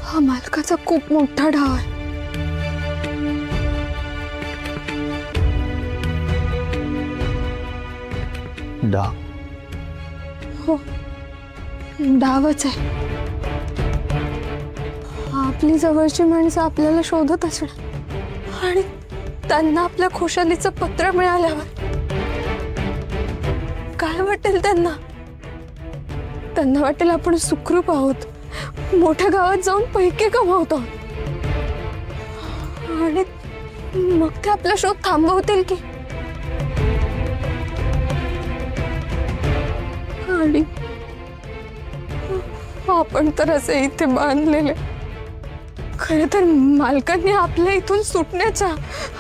हा मालकाचा खूप मोठा डाव आहे। डाव? हो, डावच आहे। आपली जवळची माणसं आपल्याला शोधत असणार आणि त्यांना आपल्या खुशालीचं पत्र मिळाल्यावर काय वाटेल त्यांना? त्यांना वाटेल आपण सुखरूप आहोत, मोठ्या गावात जाऊन पैके कमावतो आणि मग ते आपला शोध थांबवतील की? आणि आपण तर असे इथे बांधलेले। खरे तर मालकांनी आपल्या इथून सुटण्याच्या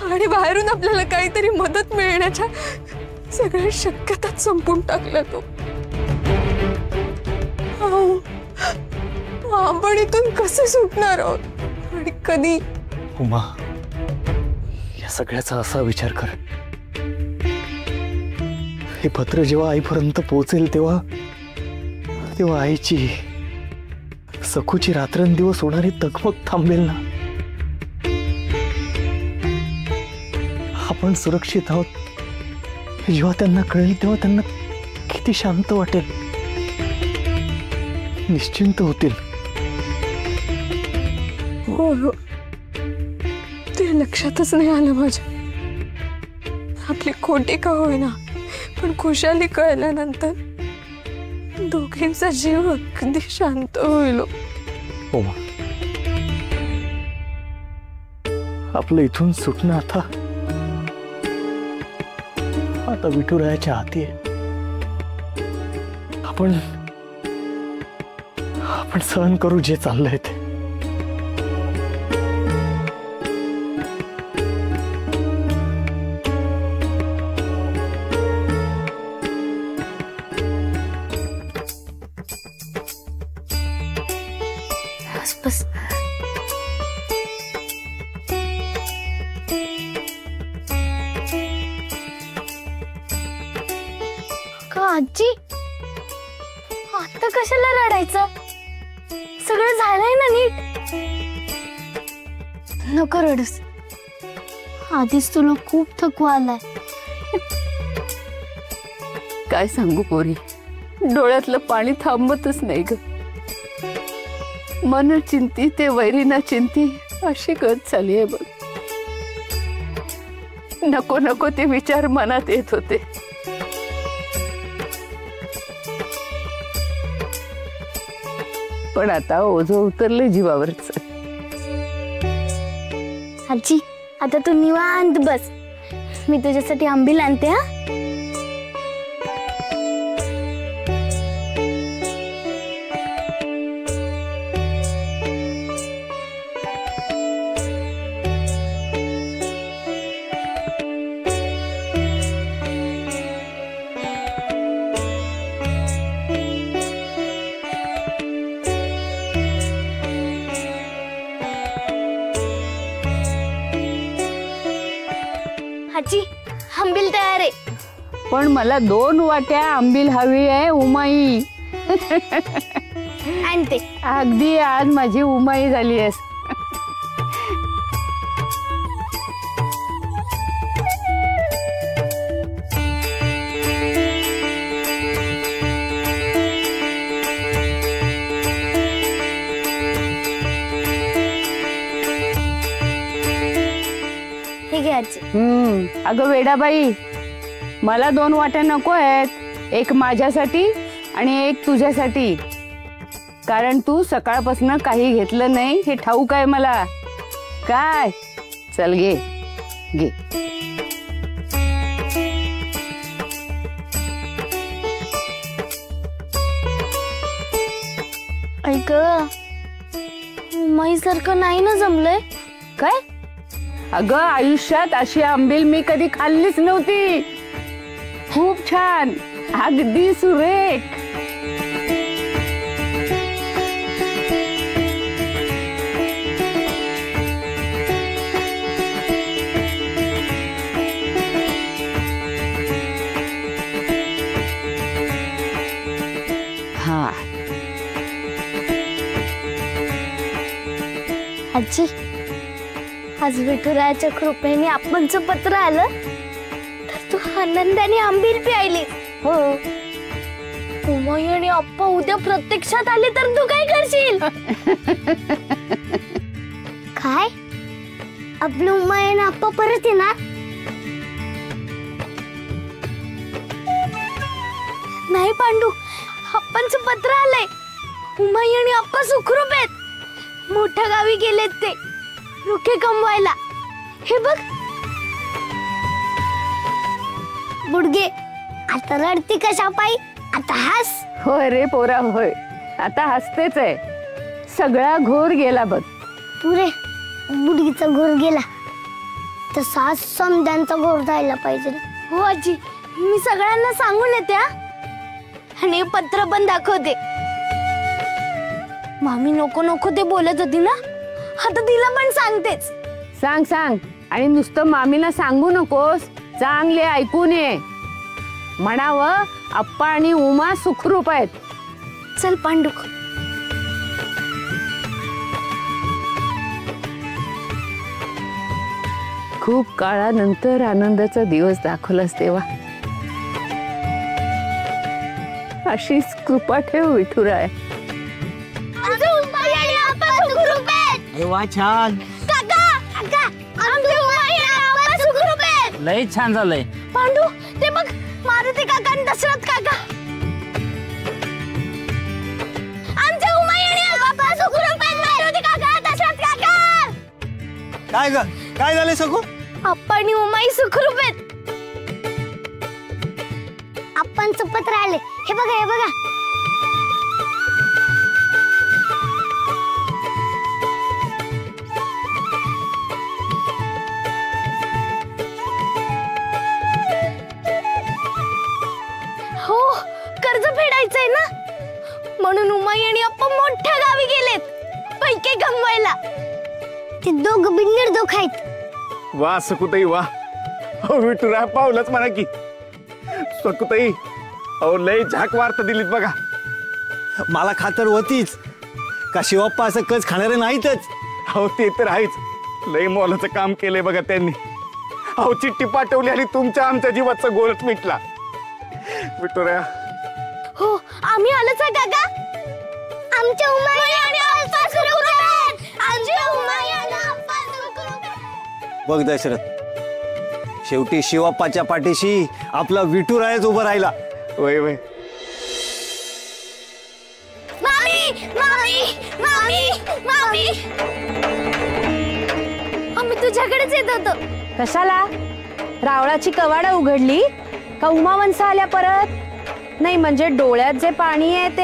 आणि बाहेरून आपल्याला काहीतरी मदत मिळण्याच्या सगळ्या शक्यताच संपून टाकल्या तो। आपण इथून कसे सुटणार आहोत आणि कधी? उमा, या सगळ्याचा असा विचार कर, हे पत्र जेव्हा आईपर्यंत पोहोचेल तेव्हा आईची सखूची रात्रंदिवस होणारी तगमग थांबेल ना। आपण सुरक्षित आहोत जेव्हा त्यांना कळेल तेव्हा त्यांना किती शांत वाटेल, निश्चिंत होतील। हो, ते लक्षातच नाही आलं माझ्या। आपली खोटी का होईना पण खुशाली कळल्यानंतर दोघींचा जीव अगदी शांत होईल। उमा, आपलं इथून सुटणं आता विठुरायाच्या हाती आहे। आपण सहन करू जे चाललंय ते। बस का आजी, आता कशाला रडायचं? सगळं झालंय ना नीट। नको रडूस, आधीच तुला खूप थकवा आलाय। काय सांगू पोरी, डोळ्यातलं पाणी थांबतच नाही ग। मन चिंती ते वैरीना चिंती अशी गत झाली आहे बघ। नको नको ते विचार मनात येत होते। पण आता ओझं उतरले जीवावरच। आजी, आता तू निवांत बस, मी तुझ्यासाठी आंबील आणते। हा, आजी आंबील तयार आहे। पण मला 2 वाट्या आंबील हवी आहे उमाई। आणते। अगदी आज माझी उमाई झाली आहेस। अगं वेडाबाई, मला 2 वाट्या नको आहेत, एक माझ्यासाठी आणि एक तुझ्यासाठी। कारण तू सकाळपासून काही घेतलं नाही हे ठाऊक आहे मला। काय, चल घे घे। ऐक, उमाई सारखं नाही ना जमलंय। काय? अगं आयुष्यात अशी आंबील मी कधी खाल्लीच नव्हती। खूप छान, अगदी सुरेख। आजी, आज विठुरायाच्या कृपेने आपणचं पत्र आलं तर तू आनंदाने आंबील प्यायली. हो. उमाई आणि आप्पा उद्या प्रत्यक्षात आले तर तू काय करशील? काय? आपलं उमाई आणि आप्पा परत येणार? नाही पांडू, आप्पांचं पत्र आलंय. उमाई आणि आप्पा सुखरूप आहेत. मोठ्या गावी गेलेत ते रुखे कमवायला. हे बघ. बुडगे, आता रडती कशा पायी? आता हस. होय रे पोरा, होय. आता हसतेच आहे. सगळा घोर गेला बघ. पुरे बुडगीचा घोर गेला तसा समद्यांचा घोर जायला पाहिजे. हो आजी, मी सगळ्यांना सांगून येते हा. आणि पत्र पण दाखवते. मामी नको नको ते बोलत होती ना, आता तिला पण सांगतेच. सांग सांग. आणि नुसतं मामीला सांगू नकोस, चांगले ऐकून ये. म्हणावं आप्पा आणि उमा सुखरूप आहेत. चल पांडू. खूप काळानंतर आनंदाचा दिवस दाखवलास देवा. अशीच कृपा ठेव विठुराय. अरे वा, छान. लय छान झालंय. पांडू, ते बघ, मारुती काका आणि दशरथ काका. आमच्या उमाई आणि आप्पा सुखरूप आहेत. मारुती काका, दशरथ काका. काय ग, काय झालंय सगू? आप्पा आणि उमाई सुखरूप आहेत. आप्पांचं पत्र आले. हे बघा, हे बघा. हो, कर्ज फेडायचंय ना, म्हणून उमाई आणि आप्पा मोठ्या गावी गेलेत पैके गमवायला. ते दोघं बी निर्दोष आहेत. वा सकुताई वा. हो विठुराया पावलंच म्हणा की. सकुताई, अहो लय झाक वार्ता दिलीत बघा. मला खातर होतीच का शिवप्पा असं कच खाणारे नाहीतच. अहो ते तर आहेच. लय मोलाचं काम केलंय बघा त्यांनी. अहो चिठ्ठी पाठवली आणि तुमच्या आमच्या जीवाचा गोरच मिटला. विठुराया, हो, आम्ही आलोच आहे काका. आमच्या उमाई आणि आप्पा सुखरूप आहेत. आमच्या उमाई आणि आप्पा सुखरूप आहेत. बघ दशरथ, शेवटी शिवप्पाच्या पाठीशी आपला विठुरायच उभा राहिला. वय वय. मामी, मामी, मामी, मामी. आम्ही तुझ्याकडेच येत होतो. कशाला? रावळाची कवाडं उघडली का उमावंस आल्या परत? नाही म्हणजे डोळ्यात जे पाणी आहे ते